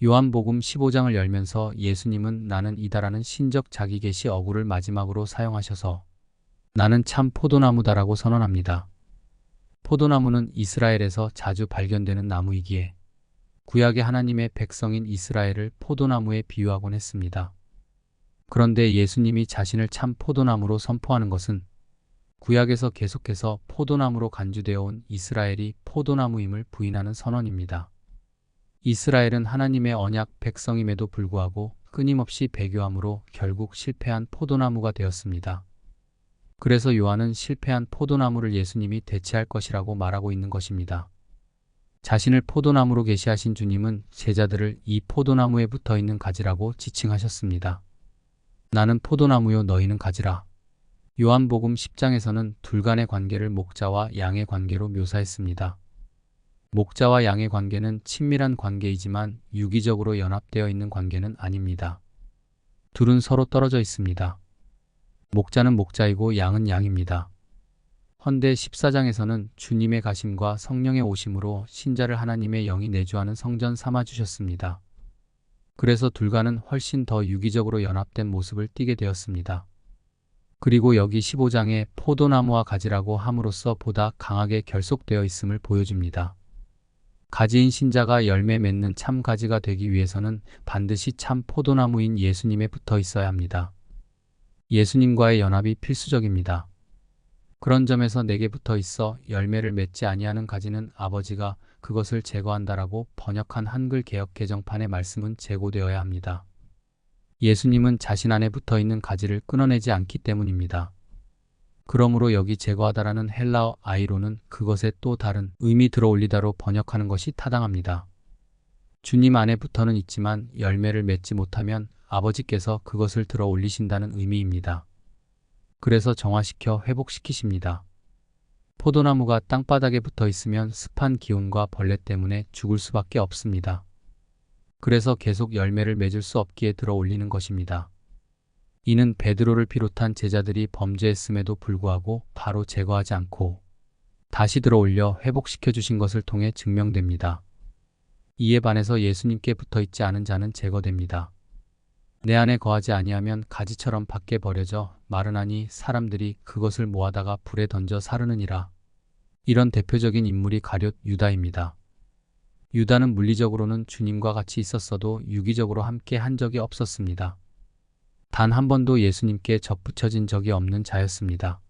요한복음 15장을 열면서 예수님은 나는 이다라는 신적 자기계시 어구를 마지막으로 사용하셔서 나는 참 포도나무다라고 선언합니다. 포도나무는 이스라엘에서 자주 발견되는 나무이기에 구약의 하나님의 백성인 이스라엘을 포도나무에 비유하곤 했습니다. 그런데 예수님이 자신을 참 포도나무로 선포하는 것은 구약에서 계속해서 포도나무로 간주되어 온 이스라엘이 포도나무임을 부인하는 선언입니다. 이스라엘은 하나님의 언약 백성임에도 불구하고 끊임없이 배교함으로 결국 실패한 포도나무가 되었습니다. 그래서 요한은 실패한 포도나무를 예수님이 대체할 것이라고 말하고 있는 것입니다. 자신을 포도나무로 계시하신 주님은 제자들을 이 포도나무에 붙어 있는 가지라고 지칭하셨습니다. 나는 포도나무요 너희는 가지라. 요한복음 10장에서는 둘 간의 관계를 목자와 양의 관계로 묘사했습니다. 목자와 양의 관계는 친밀한 관계이지만 유기적으로 연합되어 있는 관계는 아닙니다. 둘은 서로 떨어져 있습니다. 목자는 목자이고 양은 양입니다. 헌데 14장에서는 주님의 가심과 성령의 오심으로 신자를 하나님의 영이 내주하는 성전 삼아주셨습니다. 그래서 둘과는 훨씬 더 유기적으로 연합된 모습을 띠게 되었습니다. 그리고 여기 15장에 포도나무와 가지라고 함으로써 보다 강하게 결속되어 있음을 보여줍니다. 가지인 신자가 열매 맺는 참 가지가 되기 위해서는 반드시 참 포도나무인 예수님에 붙어 있어야 합니다. 예수님과의 연합이 필수적입니다. 그런 점에서 내게 붙어 있어 열매를 맺지 아니하는 가지는 아버지가 그것을 제거한다라고 번역한 한글 개역 개정판의 말씀은 제고되어야 합니다. 예수님은 자신 안에 붙어 있는 가지를 끊어내지 않기 때문입니다. 그러므로 여기 제거하다라는 헬라어 아이로는 그것에 또 다른 의미 들어올리다로 번역하는 것이 타당합니다. 주님 안에 붙어는 있지만 열매를 맺지 못하면 아버지께서 그것을 들어 올리신다는 의미입니다. 그래서 정화시켜 회복시키십니다. 포도나무가 땅바닥에 붙어 있으면 습한 기온과 벌레 때문에 죽을 수밖에 없습니다. 그래서 계속 열매를 맺을 수 없기에 들어 올리는 것입니다. 이는 베드로를 비롯한 제자들이 범죄했음에도 불구하고 바로 제거하지 않고 다시 들어 올려 회복시켜 주신 것을 통해 증명됩니다. 이에 반해서 예수님께 붙어 있지 않은 자는 제거됩니다. 내 안에 거하지 아니하면 가지처럼 밖에 버려져 마르나니 사람들이 그것을 모아다가 불에 던져 사르느니라. 이런 대표적인 인물이 가룟 유다입니다. 유다는 물리적으로는 주님과 같이 있었어도 유기적으로 함께 한 적이 없었습니다. 단 한 번도 예수님께 접붙여진 적이 없는 자였습니다.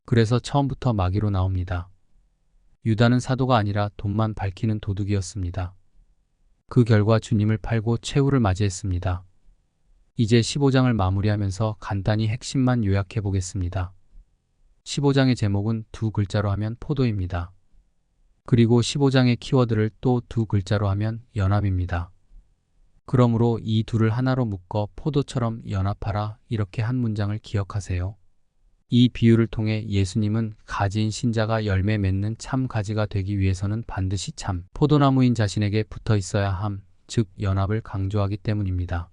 그래서 처음부터 마귀로 나옵니다. 유다는 사도가 아니라 돈만 밝히는 도둑이었습니다. 그 결과 주님을 팔고 최후를 맞이했습니다. 이제 15장을 마무리하면서 간단히 핵심만 요약해 보겠습니다. 15장의 제목은 두 글자로 하면 포도입니다. 그리고 15장의 키워드를 또 두 글자로 하면 연합입니다. 그러므로 이 둘을 하나로 묶어 포도처럼 연합하라 이렇게 한 문장을 기억하세요. 이 비유를 통해 예수님은 가지인 신자가 열매 맺는 참 가지가 되기 위해서는 반드시 참 포도나무인 자신에게 붙어 있어야 함, 즉 연합을 강조하기 때문입니다.